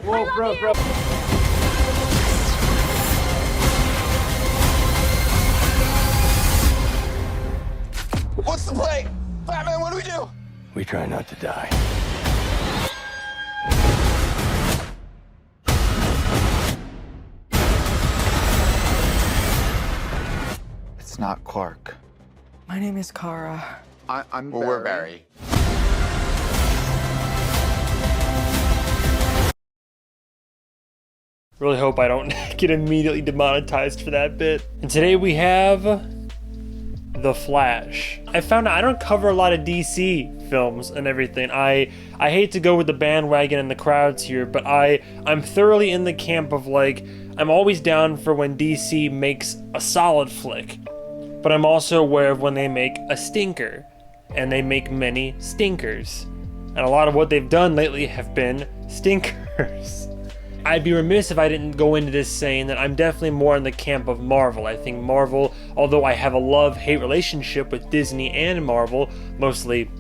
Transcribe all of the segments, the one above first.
Whoa, bro. What's the play? Batman, what do we do? We try not to die. It's not Clark. My name is Kara. I'm Barry. We're Barry. Really hope I don't get immediately demonetized for that bit. And today we have The Flash. I found out I don't cover a lot of DC films and everything. I hate to go with the bandwagon and the crowds here, but I'm thoroughly in the camp of like, I'm always down for when DC makes a solid flick, but I'm also aware of when they make a stinker, and they make many stinkers. And a lot of what they've done lately have been stinkers. I'd be remiss if I didn't go into this saying that I'm definitely more in the camp of Marvel. I think Marvel, although I have a love-hate relationship with Disney and Marvel, mostly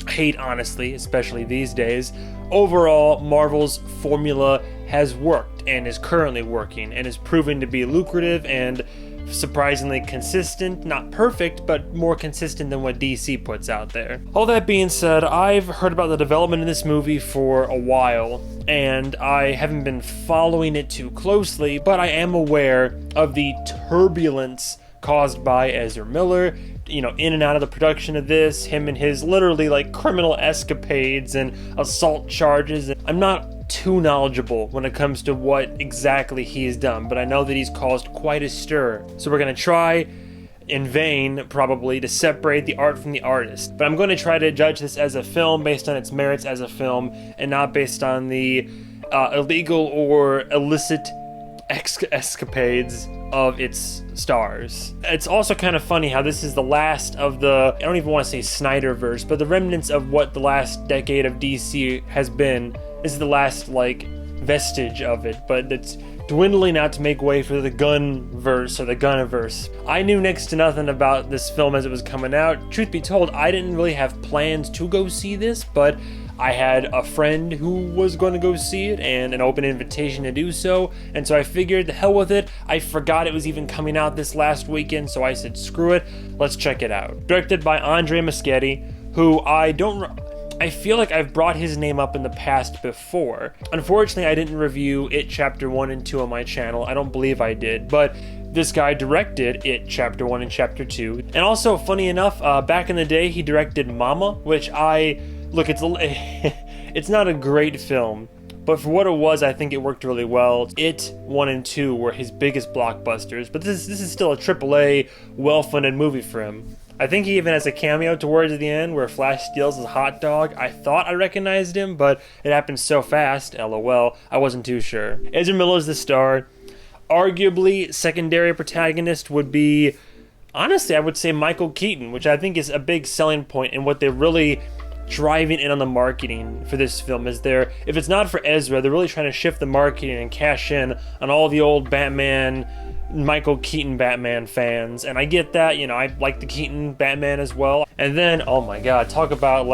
hate honestly, especially these days, overall Marvel's formula has worked and is currently working and is proving to be lucrative and surprisingly consistent, not perfect, but more consistent than what DC puts out there. All that being said, I've heard about the development of this movie for a while, and I haven't been following it too closely, but I am aware of the turbulence caused by Ezra Miller, in and out of the production of this, him and his literally like criminal escapades and assault charges. I'm not too knowledgeable when it comes to what exactly he has done, but I know that he's caused quite a stir. So we're gonna try, in vain probably, to separate the art from the artist. But I'm going to try to judge this as a film based on its merits as a film, and not based on the illegal or illicit escapades of its stars. It's also kind of funny how this is the last of the, I don't even want to say Snyderverse, but the remnants of what the last decade of DC has been. This is the last like vestige of it, but it's dwindling out to make way for the Gunverse or the Gunniverse. I knew next to nothing about this film as it was coming out. Truth be told, I didn't really have plans to go see this, but I had a friend who was going to go see it and an open invitation to do so, and so I figured the hell with it. I forgot it was even coming out this last weekend, so I said screw it, let's check it out. Directed by Andre Muschietti, who I feel like I've brought his name up in the past before. Unfortunately, I didn't review It Chapter 1 and 2 on my channel. I don't believe I did, but this guy directed It Chapter 1 and Chapter 2. And also, funny enough, back in the day, he directed Mama, which it's not a great film, but for what it was, I think it worked really well. It 1 and 2 were his biggest blockbusters, but this is still a AAA, well-funded movie for him. I think he even has a cameo towards the end where Flash steals his hot dog. I thought I recognized him, but it happened so fast, lol, I wasn't too sure. Ezra Miller is the star. Arguably, secondary protagonist would be, honestly, I would say Michael Keaton, which I think is a big selling point in what they're really driving in on the marketing for this film. If it's not for Ezra, they're really trying to shift the marketing and cash in on all the old Batman, Michael Keaton Batman fans, and I get that, I like the Keaton Batman as well. And then, oh my god, talk about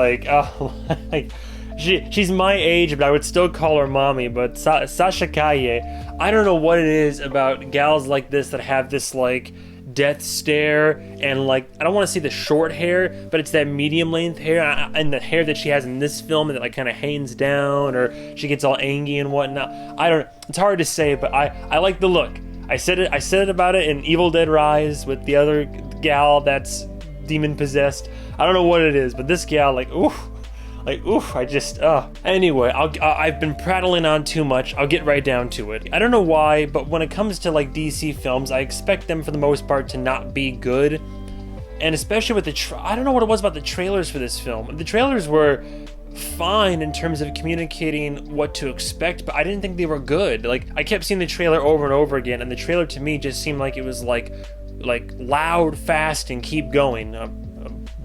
she's my age, but I would still call her mommy, but Sasha Calle, I don't know what it is about gals like this that have this like death stare, and I don't want to say the short hair, but it's that medium length hair, and the hair that she has in this film that kind of hangs down, or she gets all angry and whatnot. It's hard to say, but I like the look. I said it about it in Evil Dead Rise with the other gal that's demon possessed. I don't know what it is, but this gal, Anyway, I've been prattling on too much. I'll get right down to it. I don't know why, but when it comes to DC films, I expect them for the most part to not be good. And especially with I don't know what it was about the trailers for this film. The trailers were fine in terms of communicating what to expect, but I didn't think they were good. I kept seeing the trailer over and over again, and the trailer to me just seemed like it was like loud, fast, and keep going.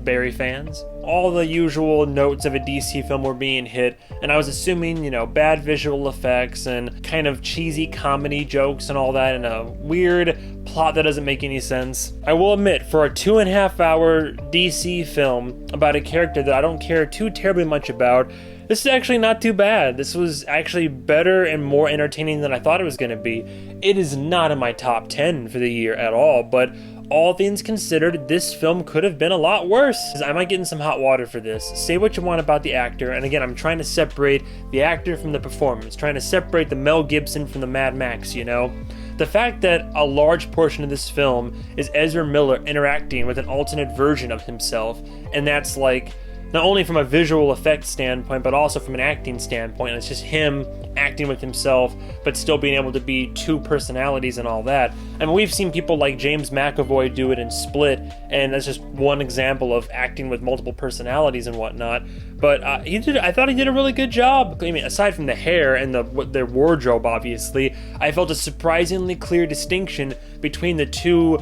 Barry fans. All the usual notes of a DC film were being hit, and I was assuming, bad visual effects and kind of cheesy comedy jokes and all that, and a weird plot that doesn't make any sense. I will admit, for a 2.5-hour DC film about a character that I don't care too terribly much about, this is actually not too bad. This was actually better and more entertaining than I thought it was going to be. It is not in my top 10 for the year at all, but all things considered, this film could have been a lot worse. I might get in some hot water for this. Say what you want about the actor, and again, I'm trying to separate the actor from the performance, trying to separate the Mel Gibson from the Mad Max, The fact that a large portion of this film is Ezra Miller interacting with an alternate version of himself, and that's like, not only from a visual effects standpoint, but also from an acting standpoint. It's just him acting with himself, but still being able to be two personalities and all that. I mean, we've seen people like James McAvoy do it in Split, and that's just one example of acting with multiple personalities and whatnot. But I thought he did a really good job. I mean, aside from the hair and their wardrobe, obviously, I felt a surprisingly clear distinction between the two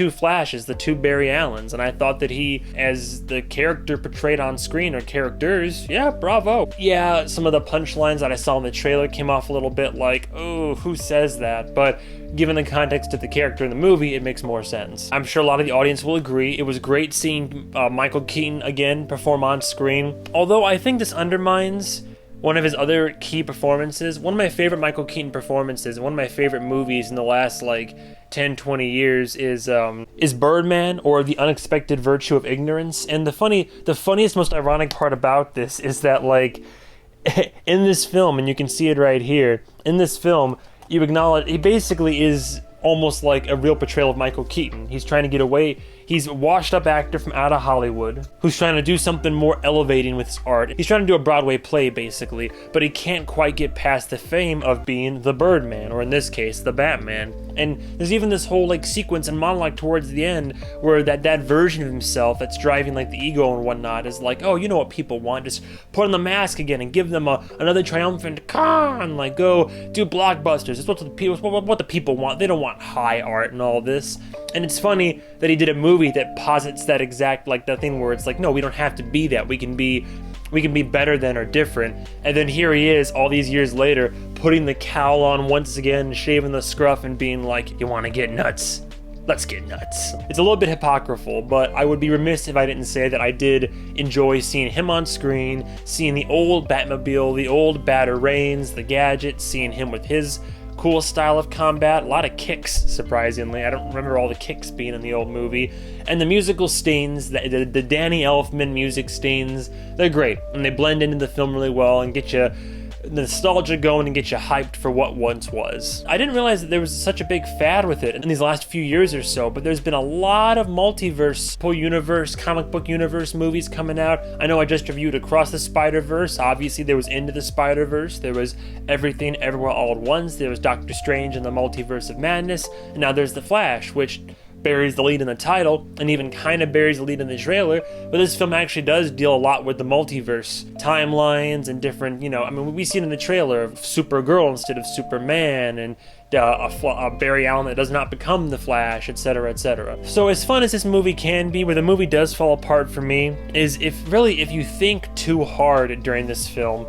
Flashes, the two Barry Allens, and I thought that he, as the character portrayed on screen, or characters, yeah, bravo. Yeah, some of the punchlines that I saw in the trailer came off a little bit like, oh, who says that? But given the context of the character in the movie, it makes more sense. I'm sure a lot of the audience will agree. It was great seeing Michael Keaton again perform on screen, although I think this undermines one of his other key performances. One of my favorite Michael Keaton performances, and one of my favorite movies in the last 10-20 years is Birdman, or The Unexpected Virtue of Ignorance. And the funniest, most ironic part about this is that in this film, and you can see it right here, in this film, you acknowledge he basically is almost like a real portrayal of Michael Keaton. He's trying to get away. He's a washed-up actor from out of Hollywood who's trying to do something more elevating with his art. He's trying to do a Broadway play, basically, but he can't quite get past the fame of being the Birdman, or in this case, the Batman. And there's even this whole sequence and monologue towards the end where that version of himself that's driving the ego and whatnot is like, oh, you know what people want, just put on the mask again and give them another triumphant con, go do blockbusters. It's what the people want. They don't want high art and all this. And it's funny that he did a movie that posits that exact the thing where it's no, we don't have to be that. We can be better than or different. And then here he is all these years later putting the cowl on once again, shaving the scruff, and being like, you want to get nuts? Let's get nuts. It's a little bit hypocritical, but I would be remiss if I didn't say that I did enjoy seeing him on screen, seeing the old Batmobile, the old Batarangs, the gadgets, seeing him with his cool style of combat, a lot of kicks, surprisingly. I don't remember all the kicks being in the old movie. And the musical stings, the Danny Elfman music stings, they're great. And they blend into the film really well and get you nostalgia going and get you hyped for what once was. I didn't realize that there was such a big fad with it in these last few years or so, but there's been a lot of multiverse, universe, comic book universe movies coming out. I know I just reviewed Across the Spider-Verse. Obviously, there was Into the Spider-Verse. There was Everything Everywhere All at Once. There was Doctor Strange and the Multiverse of Madness. And now there's The Flash, which buries the lead in the title and even kind of buries the lead in the trailer, but this film actually does deal a lot with the multiverse timelines and different, we see it in the trailer of Supergirl instead of Superman, and a Barry Allen that does not become the Flash, etc., etc. So as fun as this movie can be, where the movie does fall apart for me, is if you think too hard during this film,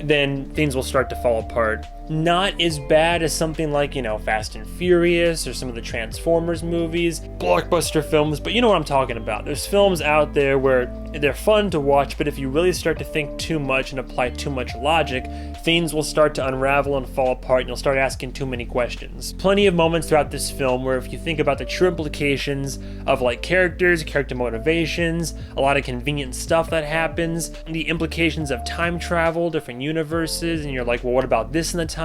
then things will start to fall apart. Not as bad as something like, Fast and Furious or some of the Transformers movies, blockbuster films, but you know what I'm talking about. There's films out there where they're fun to watch, but if you really start to think too much and apply too much logic, things will start to unravel and fall apart, and you'll start asking too many questions. Plenty of moments throughout this film where if you think about the true implications of characters, character motivations, a lot of convenient stuff that happens, the implications of time travel, different universes, and you're like, well, what about this in the timeline?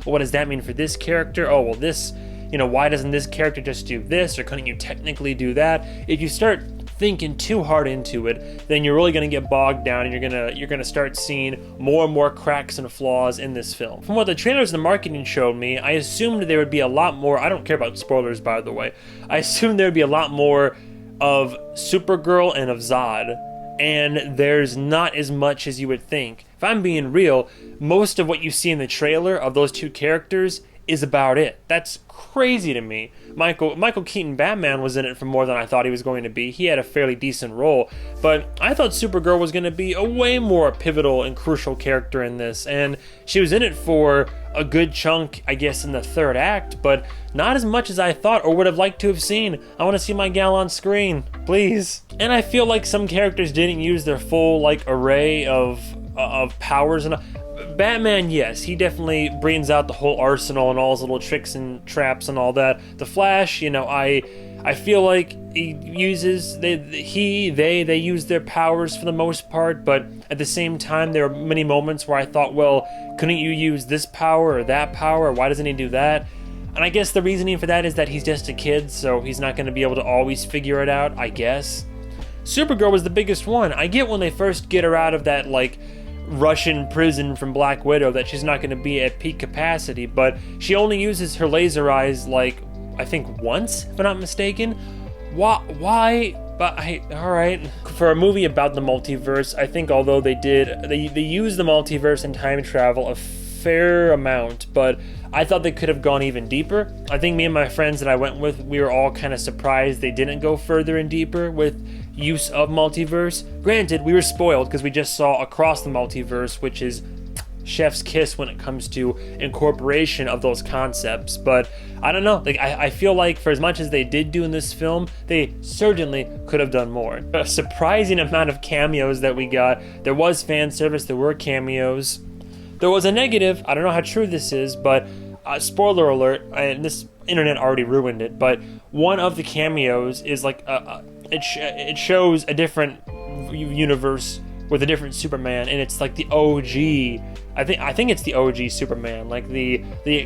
Well, what does that mean for this character? Oh, well, this, why doesn't this character just do this, or couldn't you technically do that? If you start thinking too hard into it, then you're really going to get bogged down, and you're going to start seeing more and more cracks and flaws in this film. From what the trailers and the marketing showed me, I assumed there would be a lot more. I don't care about spoilers, by the way. I assumed there would be a lot more of Supergirl and of Zod, and there's not as much as you would think. If I'm being real, most of what you see in the trailer of those two characters is about it. That's crazy to me. Michael Keaton Batman was in it for more than I thought he was going to be. He had a fairly decent role, but I thought Supergirl was going to be a way more pivotal and crucial character in this, and she was in it for a good chunk, I guess, in the third act, but not as much as I thought or would have liked to have seen. I want to see my gal on screen, please. And I feel like some characters didn't use their full, like, array of powers. And Batman, yes, he definitely brings out the whole arsenal and all his little tricks and traps and all that. The Flash, you know, I feel like he uses, they use their powers for the most part, but at the same time, there are many moments where I thought, well, couldn't you use this power or that power? Why doesn't he do that? And I guess the reasoning for that is that he's just a kid, so he's not going to be able to always figure it out, I guess. Supergirl was the biggest one. I get when they first get her out of that, like, Russian prison from Black Widow that she's not going to be at peak capacity, but she only uses her laser eyes, like, I think once, if I'm not mistaken. Why? But alright. For a movie about the multiverse, I think although they use the multiverse and time travel a fair amount, but I thought they could have gone even deeper. I think me and my friends that I went with, we were all kind of surprised they didn't go further and deeper with use of multiverse. Granted, we were spoiled because we just saw Across the Multiverse, which is chef's kiss when it comes to incorporation of those concepts, but I don't know, like I feel like for as much as they did do in this film, they certainly could have done more. A surprising amount of cameos that we got. There was fan service, there were cameos. There was a negative, I don't know how true this is, but spoiler alert, and this internet already ruined it, but one of the cameos is like it shows a different universe with a different Superman, and it's like the OG. I think it's the OG Superman, like the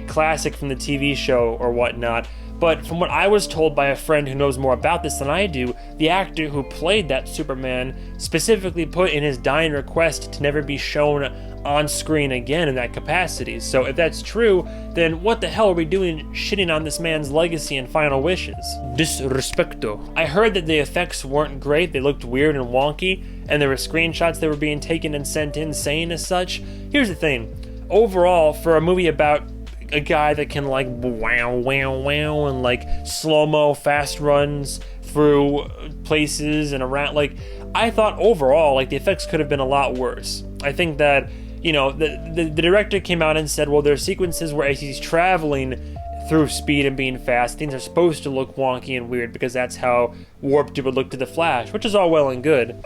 classic from the TV show or whatnot. But from what I was told by a friend who knows more about this than I do, the actor who played that Superman specifically put in his dying request to never be shown on screen again in that capacity. So if that's true, then what the hell are we doing shitting on this man's legacy and final wishes? Disrespecto. I heard that the effects weren't great, they looked weird and wonky, and there were screenshots that were being taken and sent in saying as such. Here's the thing. Overall, for a movie about a guy that can like wow and like slow-mo fast runs through places and around, like I thought overall like the effects could have been a lot worse. I think that, you know, the director came out and said, well, there are sequences where as he's traveling through speed and being fast, things are supposed to look wonky and weird because that's how warped it would look to the Flash, which is all well and good.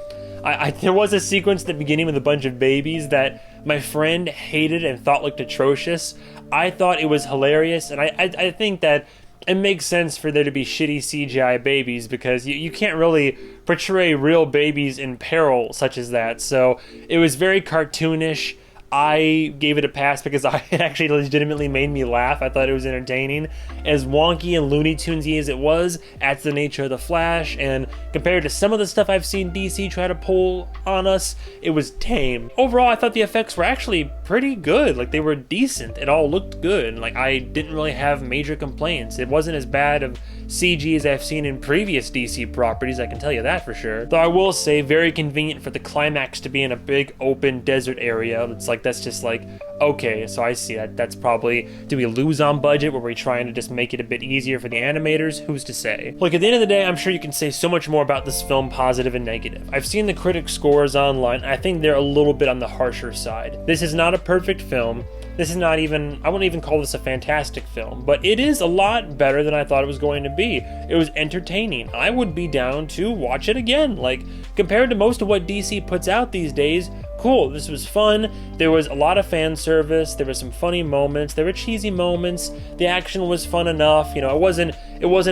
There was a sequence at the beginning with a bunch of babies that my friend hated and thought looked atrocious. I thought it was hilarious, and I think that it makes sense for there to be shitty CGI babies because you can't really portray real babies in peril such as that. So it was very cartoonish. I gave it a pass because it actually legitimately made me laugh. I thought it was entertaining. As wonky and Looney Tunesy as it was, that's the nature of the Flash, and compared to some of the stuff I've seen DC try to pull on us, it was tame. Overall, I thought the effects were actually pretty good. Like, they were decent. It all looked good. Like, I didn't really have major complaints. It wasn't as bad of CG as I've seen in previous DC properties, I can tell you that for sure. Though I will say, very convenient for the climax to be in a big open desert area. It's like, that's just like, okay, so I see that. That's probably, do we lose on budget? Were we trying to just make it a bit easier for the animators? Who's to say? Look, at the end of the day, I'm sure you can say so much more about this film, positive and negative. I've seen the critic scores online, and I think they're a little bit on the harsher side. This is not a perfect film. This is not even, I wouldn't even call this a fantastic film, but it is a lot better than I thought it was going to be. It was entertaining. I would be down to watch it again. Like, compared to most of what DC puts out these days, cool, this was fun. There was a lot of fan service. There were some funny moments. There were cheesy moments. The action was fun enough. You know, it wasn't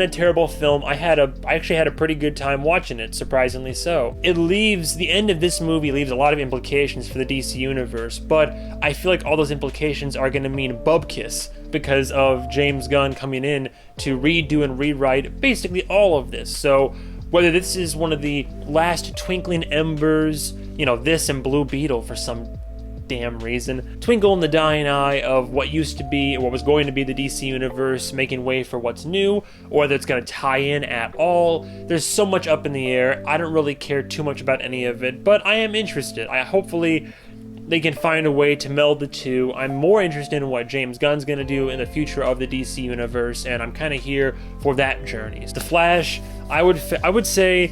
a terrible film. I actually had a pretty good time watching it, surprisingly so. The end of this movie leaves a lot of implications for the DC universe, but I feel like all those implications are going to mean bubkiss because of James Gunn coming in to redo and rewrite basically all of this. So whether this is one of the last twinkling embers, you know, this and Blue Beetle for some damn reason, twinkle in the dying eye of what used to be, or what was going to be the DC universe, making way for what's new, or whether it's going to tie in at all. There's so much up in the air. I don't really care too much about any of it, but I am interested. Hopefully they can find a way to meld the two. I'm more interested in what James Gunn's gonna do in the future of the DC universe, and I'm kind of here for that journey. The Flash, I would say,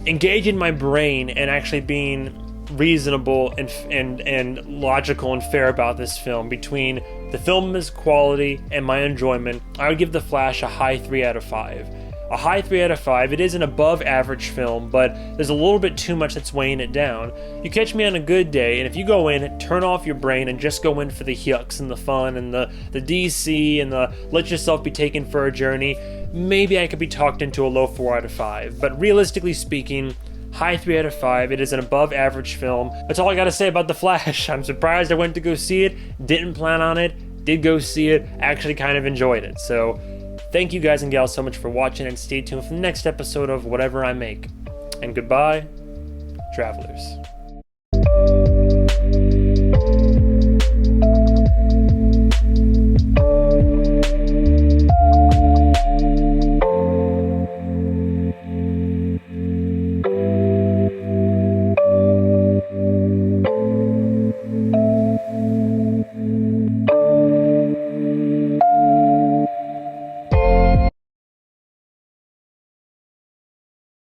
engaging my brain and actually being reasonable and logical and fair about this film. Between the film's quality and my enjoyment, I would give The Flash a high 3 out of 5. A high 3 out of 5. It is an above average film, but there's a little bit too much that's weighing it down. You catch me on a good day, and if you go in, turn off your brain and just go in for the yucks and the fun and the DC and the let yourself be taken for a journey, maybe I could be talked into a low 4 out of 5. But realistically speaking, high 3 out of 5. It is an above average film. That's all I gotta say about The Flash. I'm surprised I went to go see it, didn't plan on it, did go see it, actually kind of enjoyed it. So thank you guys and gals so much for watching, and stay tuned for the next episode of whatever I make. And goodbye, travelers.